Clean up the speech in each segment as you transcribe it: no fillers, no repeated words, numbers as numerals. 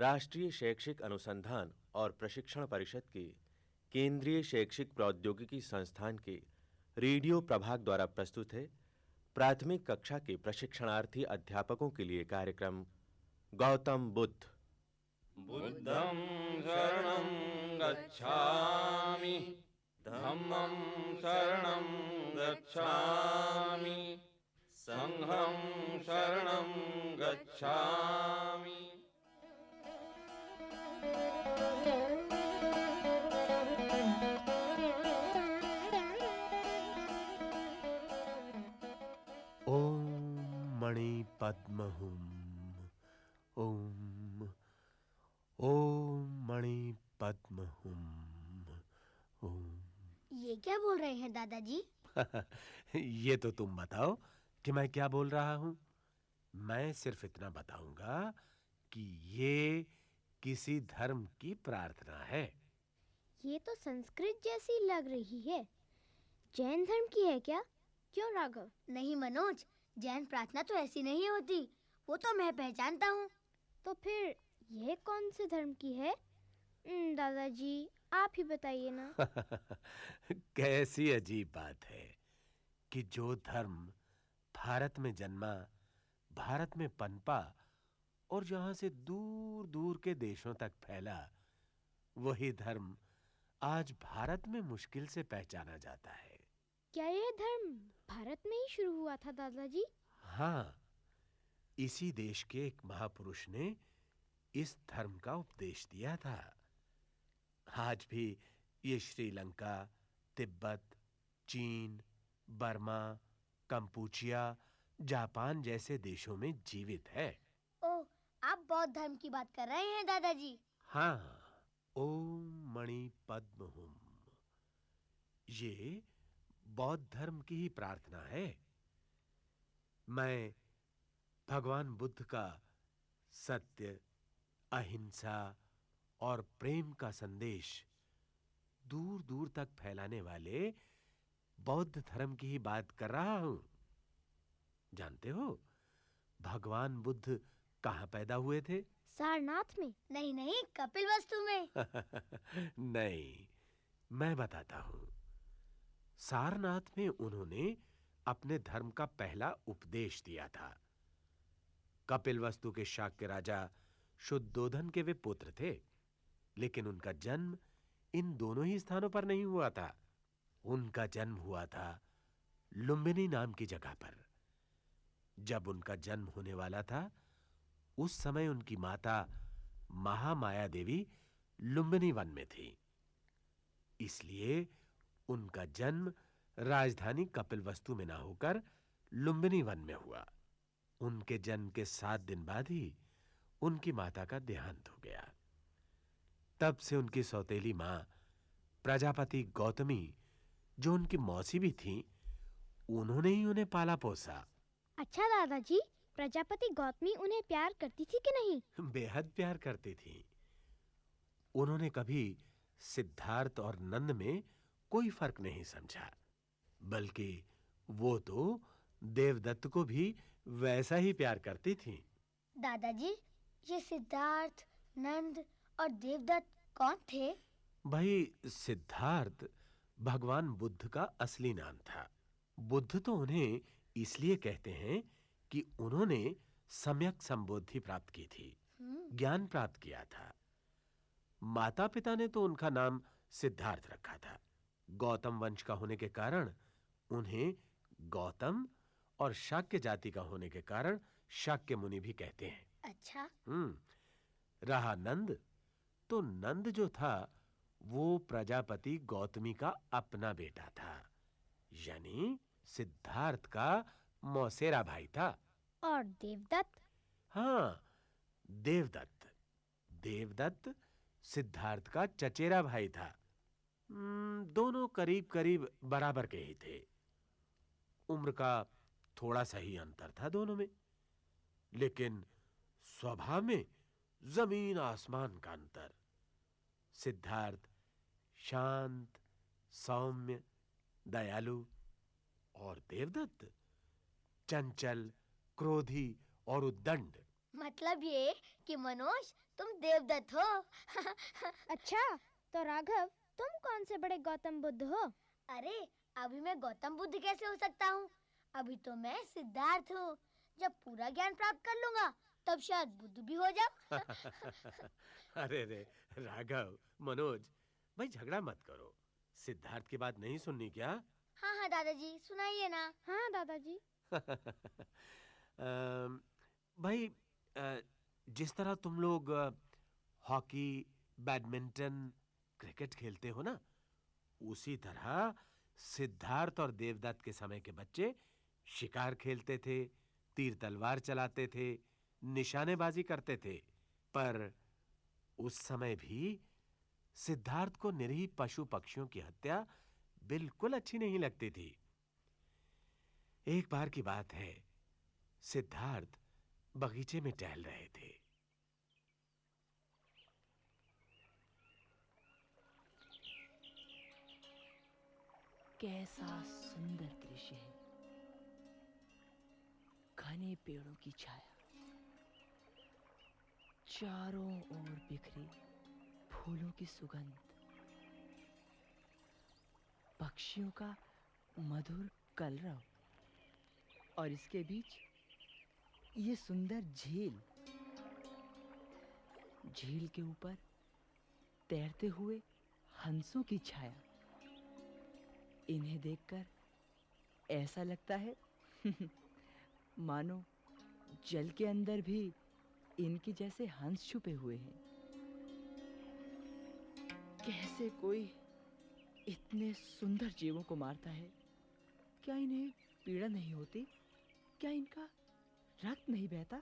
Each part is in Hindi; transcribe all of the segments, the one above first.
राष्ट्रीय शैक्षिक अनुसंधान और प्रशिक्षण परिषद के केंद्रीय शैक्षिक प्रौद्योगिकी संस्थान के रेडियो प्रभाग द्वारा प्रस्तुत है प्राथमिक कक्षा के प्रशिक्षणार्थी अध्यापकों के लिए कार्यक्रम गौतम बुद्ध। बुद्धं शरणं गच्छामि, धम्मं शरणं गच्छामि, संघं शरणं गच्छामि। ओम मणि पद्महुम। ओम मणि पद्महुम। ओम। ये क्या बोल रहे हैं दादाजी? ये तो तुम बताओ कि मैं क्या बोल रहा हूं। मैं सिर्फ इतना बताऊंगा कि ये किसी धर्म की प्रार्थना है। ये तो संस्कृत जैसी लग रही है। जैन धर्म की है क्या? क्यों राघव? नहीं मनोज, जैन प्रार्थना तो ऐसी नहीं होती, वो तो मैं पहचानता हूँ। तो फिर यह कौन से धर्म की है? दादाजी आप ही बताइए ना। कैसी अजीब बात है कि जो धर्म भारत में जन्मा, भारत में पनपा और जहां से दूर दूर के देशों तक फैला, वही धर्म आज भारत में मुश्किल से पहचाना जाता है। क्या यह धर्म भारत में ही शुरू हुआ था दादाजी? हाँ, इसी देश के एक महापुरुष ने इस धर्म का उपदेश दिया था। आज भी ये श्रीलंका, तिब्बत, चीन, बर्मा, कंपूचिया, जापान जैसे देशों में जीवित है। ओह, आप बौद्ध धर्म की बात कर रहे हैं दादाजी? हाँ, ओम मणि पद्महुम, ये बौद्ध धर्म की ही प्रार्थना है। मैं भगवान बुद्ध का सत्य, अहिंसा और प्रेम का संदेश दूर दूर तक फैलाने वाले बौद्ध धर्म की ही बात कर रहा हूं। जानते हो भगवान बुद्ध कहां पैदा हुए थे? सारनाथ में? नहीं, कपिलवस्तु में। नहीं, मैं बताता हूं। सारनाथ में उन्होंने अपने धर्म का पहला उपदेश दिया था। कपिलवस्तु के शाक्य राजा शुद्धोधन के वे पुत्र थे, लेकिन उनका जन्म इन दोनों ही स्थानों पर नहीं हुआ था। उनका जन्म हुआ था लुम्बिनी नाम की जगह पर। जब उनका जन्म होने वाला था, उस समय उनकी माता महामाया देवी लुम्बिनी वन में थी। इसलिए उनका जन्म राजधानी कपिलवस्तु में ना होकर लुम्बिनी वन में हुआ। उनके जन्म के 7 दिन बाद ही उनकी माता का देहांत हो गया। तब से उनकी सौतेली मां प्रजापति गौतमी, जो उनकी मौसी भी थीं, उन्होंने ही उन्हें पाला पोसा। अच्छा दादाजी, प्रजापति गौतमी उन्हें प्यार करती थी कि नहीं? बेहद प्यार करती थी। उन्होंने कभी सिद्धार्थ और नंद में कोई फर्क नहीं समझा, बल्कि वो तो देवदत्त को भी वैसा ही प्यार करती थी। दादाजी, ये सिद्धार्थ, नंद और देवदत्त कौन थे? भाई, सिद्धार्थ भगवान बुद्ध का असली नाम था। बुद्ध तो उन्हें इसलिए कहते हैं कि उन्होंने सम्यक संबोधि प्राप्त की थी, ज्ञान प्राप्त किया था। माता-पिता ने तो उनका नाम सिद्धार्थ रखा था। गौतम वंश का होने के कारण उन्हें गौतम और शाक्य जाति का होने के कारण शाक्य मुनि भी कहते हैं। अच्छा। रहा नंद, तो नंद जो था वो प्रजापति गौतमी का अपना बेटा था, यानी सिद्धार्थ का मौसेरा भाई था। और देवदत्त? हाँ, देवदत्त सिद्धार्थ का चचेरा भाई था। दोनों करीब-करीब बराबर के ही थे। उम्र का थोड़ा सा ही अंतर था दोनों में, लेकिन स्वभाव में जमीन आसमान का अंतर। सिद्धार्थ शांत, सौम्य, दयालु और देवदत्त चंचल, क्रोधी और उद्दंड। मतलब ये कि मनोज तुम देवदत्त हो। अच्छा, तो राघव तुम कौन से बड़े गौतम बुद्ध हो? अरे अभी मैं गौतम बुद्ध कैसे हो सकता हूँ? अभी तो मैं सिद्धार्थ हूँ। जब पूरा ज्ञान प्राप्त कर लूंगा तब शायद बुद्ध भी हो जाऊं। अरे रे राघव, मनोज, भाई झगड़ा मत करो। सिद्धार्थ की बात नहीं सुननी क्या? हाँ हाँ दादाजी, सुनाइए ना। हाँ दादाजी। भाई, जिस तरह तुम लोग हॉकी, बैडमिंटन, क्रिकेट खेलते हो ना, उसी तरह सिद्धार्थ और देवदत्त के समय के बच्चे शिकार खेलते थे, तीर तलवार चलाते थे, निशानेबाजी करते थे। पर उस समय भी सिद्धार्थ को निरीह पशु पक्षियों की हत्या बिल्कुल अच्छी नहीं लगती थी। एक बार की बात है, सिद्धार्थ बगीचे में टहल रहे थे। कैसा सुंदर दृश्य है। घने पेड़ों की छाया, चारों ओर बिखरी फूलों की सुगंध, पक्षियों का मधुर कलरव, और इसके बीच ये सुंदर झील। झील के ऊपर तैरते हुए हंसों की छाया। इन्हें देखकर ऐसा लगता है मानो जल के अंदर भी इनके जैसे हंस छुपे हुए हैं। कैसे कोई इतने सुंदर जीवों को मारता है? क्या इन्हें पीड़ा नहीं होती? क्या इनका रक्त नहीं बहता?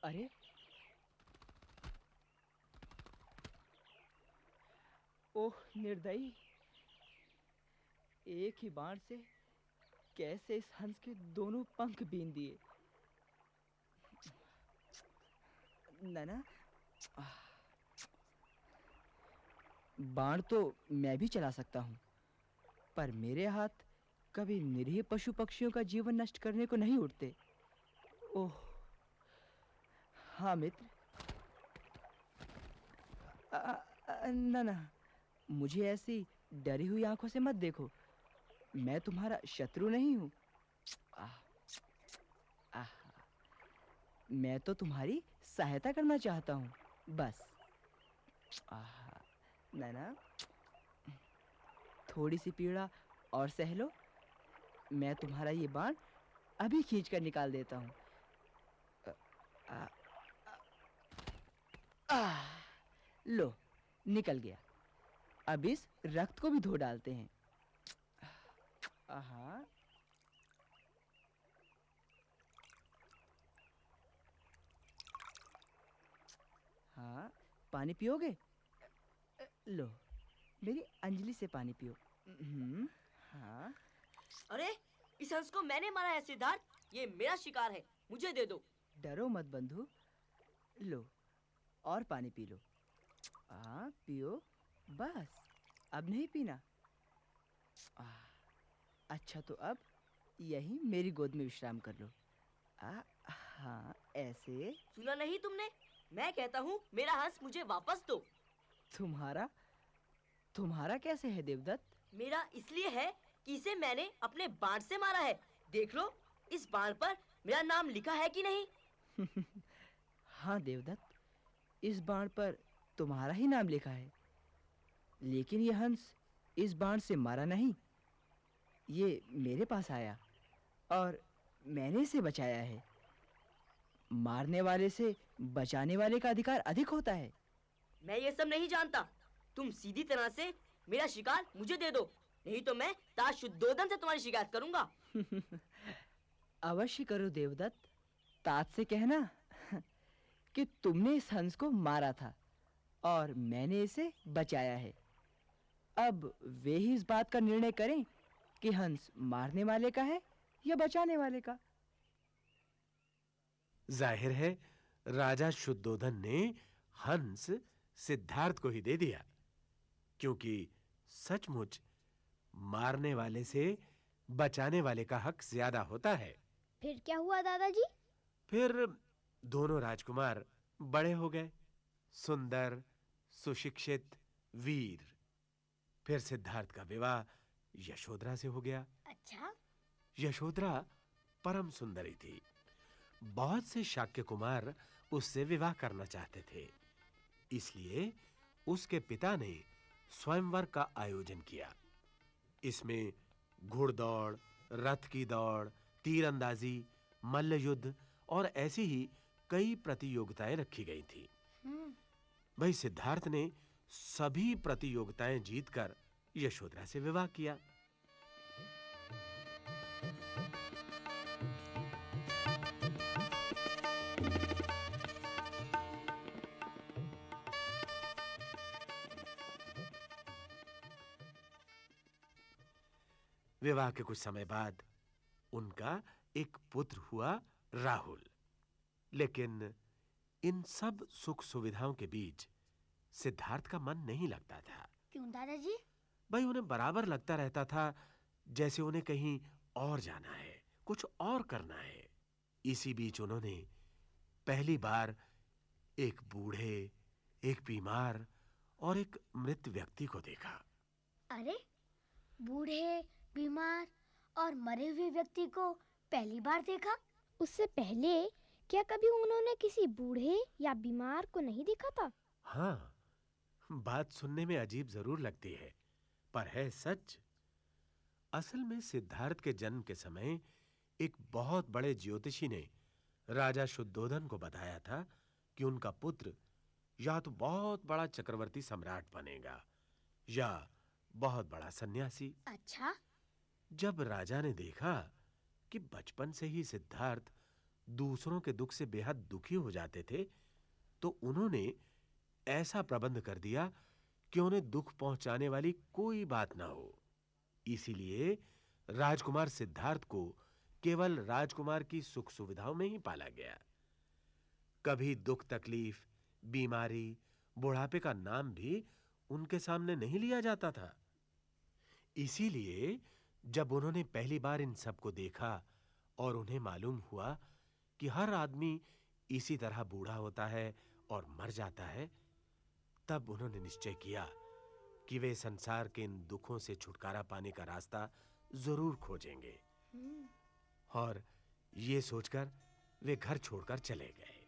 अरे, ओह निर्दयी! एक ही बाण से कैसे इस हंस के दोनों पंख बीन दिए। ना बाण तो मैं भी चला सकता हूँ, पर मेरे हाथ कभी निरीह पशु पक्षियों का जीवन नष्ट करने को नहीं उठते। ओह हाँ मित्र, ना मुझे ऐसी डरी हुई आंखों से मत देखो। मैं तुम्हारा शत्रु नहीं हूँ। मैं तो तुम्हारी सहायता करना चाहता हूँ, बस। ना थोड़ी सी पीड़ा और सह लो। मैं तुम्हारा ये बाण अभी खींच कर निकाल देता हूँ। लो, निकल गया। अब इस रक्त को भी धो डालते हैं। हाँ, पानी पियोगे? लो, मेरी अंजलि से पानी पियो। हाँ। अरे, इस हंस को मैंने मारा है सिद्धार्थ। ये मेरा शिकार है, मुझे दे दो। डरो मत बंधु। लो, और पानी पी लो। पियो, बस। अब नहीं पीना। अच्छा, तो अब यहीं मेरी गोद में विश्राम कर लो। हाँ, ऐसे। सुना नहीं तुमने? मैं कहता हूँ मेरा हंस मुझे वापस दो। तुम्हारा कैसे है देवदत्त? मेरा इसलिए है कि इसे मैंने अपने बाण से मारा है। देख लो, इस बाण पर मेरा नाम लिखा है कि नहीं? हाँ देवदत्त, इस बाण पर तुम्हारा ही नाम लिखा है। लेकिन यह हंस इस बाण से मारा नहीं। ये मेरे पास आया और मैंने इसे बचाया है। मारने वाले से बचाने वाले का अधिकार अधिक होता है। मैं ये सब नहीं जानता। तुम सीधी तरह से मेरा शिकार मुझे दे दो, नहीं तो मैं तात शुद्धोधन से तुम्हारी शिकायत करूंगा। अवश्य करो देवदत्त। तात से कहना कि तुमने इस हंस को मारा था और मैंने इसे बचाया है। अब वे ही इस बात का निर्णय करें कि हंस मारने वाले का है या बचाने वाले का। जाहिर है राजा शुद्धोधन ने हंस सिद्धार्थ को ही दे दिया, क्योंकि सचमुच मारने वाले से बचाने वाले का हक ज्यादा होता है। फिर क्या हुआ दादाजी? फिर दोनों राजकुमार बड़े हो गए, सुंदर, सुशिक्षित, वीर। फिर सिद्धार्थ का विवाह यशोधरा से हो गया। अच्छा। यशोधरा परम सुंदरी थी। बहुत से शाक्य कुमार उससे विवाह करना चाहते थे। इसलिए उसके पिता ने स्वयंवर का आयोजन किया। इसमें घुड़दौड़, रथ की दौड़, तीरंदाजी, मल्ल युद्ध और ऐसी ही कई प्रतियोगिताएं रखी गई थी। भाई सिद्धार्थ ने सभी प्रतियोगिताएं जीतकर यशोधरा से विवाह किया। विवाह के कुछ समय बाद उनका एक पुत्र हुआ, राहुल। लेकिन इन सब सुख सुविधाओं के बीच सिद्धार्थ का मन नहीं लगता था। क्यों दादाजी? भाई उन्हें बराबर लगता रहता था जैसे उन्हें कहीं और जाना है, कुछ और करना है। इसी बीच उन्होंने पहली बार एक बूढ़े, एक बीमार और एक मृत व्यक्ति को देखा। अरे, बूढ़े, बीमार और मरे हुए व्यक्ति को पहली बार देखा? उससे पहले क्या कभी उन्होंने किसी बूढ़े या बीमार को नहीं देखा था? हाँ, बात सुनने में अजीब जरूर लगती है, पर है सच। असल में सिद्धार्थ के जन्म के समय एक बहुत बड़े ज्योतिषी ने राजा शुद्धोधन को बताया था कि उनका पुत्र या तो बहुत बड़ा चक्रवर्ती सम्राट बनेगा या बहुत बड़ा सन्यासी। अच्छा। जब राजा ने देखा कि बचपन से ही सिद्धार्थ दूसरों के दुख से बेहद दुखी हो जाते थे, तो उन्होंने ऐसा प्रबंध कर दिया कि उन्हें दुख पहुंचाने वाली कोई बात ना हो। इसीलिए राजकुमार सिद्धार्थ को केवल राजकुमार की सुख सुविधाओं में ही पाला गया। कभी दुख, तकलीफ, बीमारी, बुढ़ापे का नाम भी उनके सामने नहीं लिया जाता था। इसीलिए जब उन्होंने पहली बार इन सबको देखा और उन्हें मालूम हुआ कि हर आदमी इसी तरह बूढ़ा होता है और मर जाता है, तब उन्होंने निश्चय किया कि वे संसार के इन दुखों से छुटकारा पाने का रास्ता जरूर खोजेंगे। और ये सोचकर वे घर छोड़कर चले गए।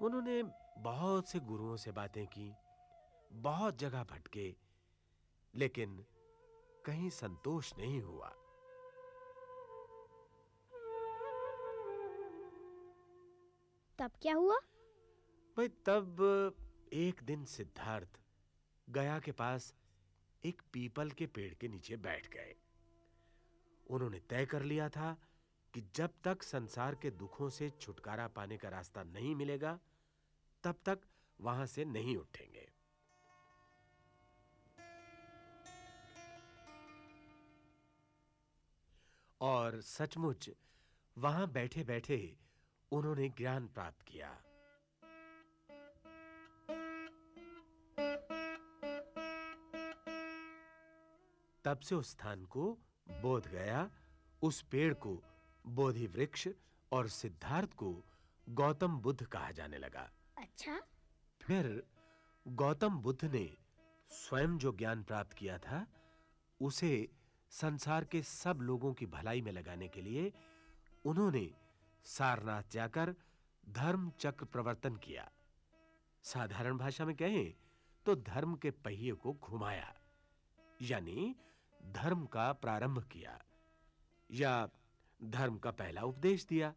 उन्होंने बहुत से गुरुओं से बातें की, बहुत जगह भटके, लेकिन कहीं संतोष नहीं हुआ। तब क्या हुआ? भाई तब एक दिन सिद्धार्थ गया के पास एक पीपल के पेड़ के नीचे बैठ गए। उन्होंने तय कर लिया था कि जब तक संसार के दुखों से छुटकारा पाने का रास्ता नहीं मिलेगा, तब तक वहां से नहीं उठेंगे। और सचमुच वहां बैठे-बैठे उन्होंने ज्ञान प्राप्त किया। तब से उस स्थान को बोध गया, उस पेड़ को बोधि वृक्ष और सिद्धार्थ को गौतम बुद्ध कहा जाने लगा। अच्छा। फिर गौतम बुद्ध ने स्वयं जो ज्ञान प्राप्त किया था, उसे संसार के सब लोगों की भलाई में लगाने के लिए उन्होंने सारनाथ जाकर धर्म चक्र प्रवर्तन किया। साधारण भाषा में कहें तो धर्म के पहिए को घुमाया, यानी धर्म का प्रारंभ किया या धर्म का पहला उपदेश दिया।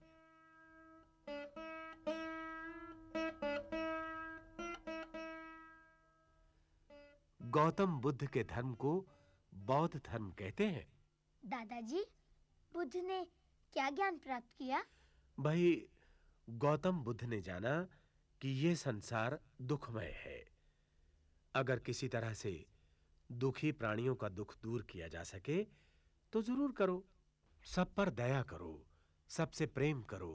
गौतम बुद्ध के धर्म को बौद्ध धर्म कहते हैं। दादाजी, बुद्ध ने क्या ज्ञान प्राप्त किया? भाई गौतम बुद्ध ने जाना कि यह संसार दुखमय है। अगर किसी तरह से दुखी प्राणियों का दुख दूर किया जा सके तो जरूर करो। सब पर दया करो, सबसे प्रेम करो,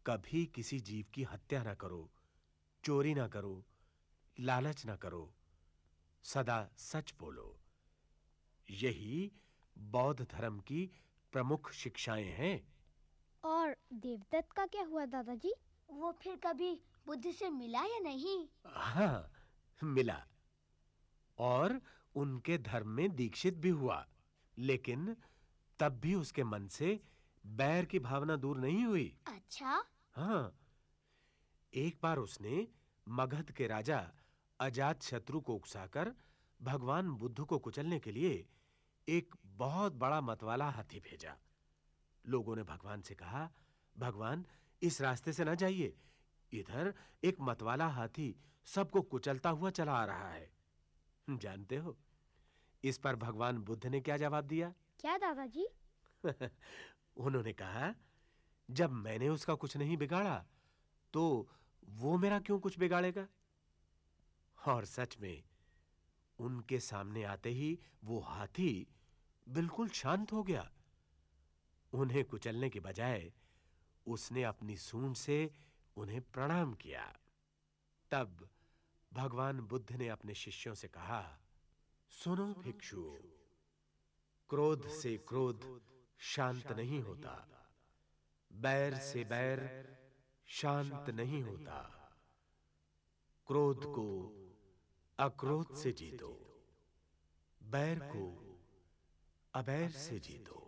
कभी किसी जीव की हत्या ना करो, चोरी ना करो, लालच ना करो, सदा सच बोलो। यही बौद्ध धर्म की प्रमुख शिक्षाएं हैं। और देवदत्त का क्या हुआ दादाजी? वो फिर कभी बुद्ध से मिला या नहीं? हाँ, मिला और उनके धर्म में दीक्षित भी हुआ, लेकिन तब भी उसके मन से बैर की भावना दूर नहीं हुई। अच्छा? हाँ, एक बार उसने मगध के राजा अजातशत्रु को उकसाकर भगवान बुद्ध को कुचलने के लिए एक बहुत बड़ा मतवाला हाथी भेजा। लोगों ने भगवान से कहा, भगवान इस रास्ते से ना जाइए, इधर एक मतवाला हाथी सबको कुचलता हुआ चला आ रहा है। जानते हो इस पर भगवान बुद्ध ने क्या जवाब दिया? क्या दादाजी? उन्होंने कहा, जब मैंने उसका कुछ नहीं बिगाड़ा तो वो मेरा क्यों कुछ बिगाड़ेगा? और सच में उनके सामने आते ही वो हाथी बिल्कुल शांत हो गया। उन्हें कुचलने के बजाय उसने अपनी सूंड से उन्हें प्रणाम किया। तब भगवान बुद्ध ने अपने शिष्यों से कहा, सुनो भिक्षुओं, क्रोध से क्रोध शांत नहीं होता, बैर से बैर शांत नहीं होता। क्रोध को अक्रोध से जीतो, बैर को अबैर से जीतो।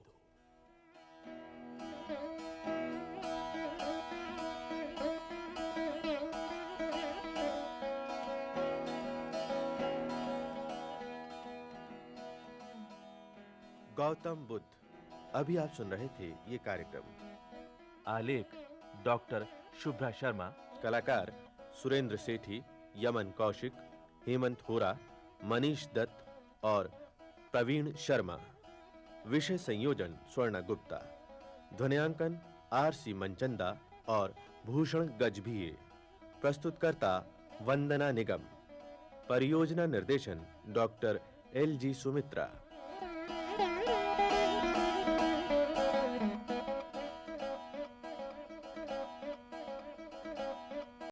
गौतम बुद्ध। अभी आप सुन रहे थे ये कार्यक्रम। आलेख डॉक्टर शुभ्रा शर्मा, कलाकार सुरेंद्र सेठी, यमन कौशिक, हेमंत होरा, मनीष दत्त और प्रवीण शर्मा। विषय संयोजन स्वर्णा गुप्ता। ध्वनियांकन आर.सी. मंचंदा और भूषण गजभिये। प्रस्तुतकर्ता वंदना निगम। परियोजना निर्देशन डॉक्टर एल.जी. सुमित्रा।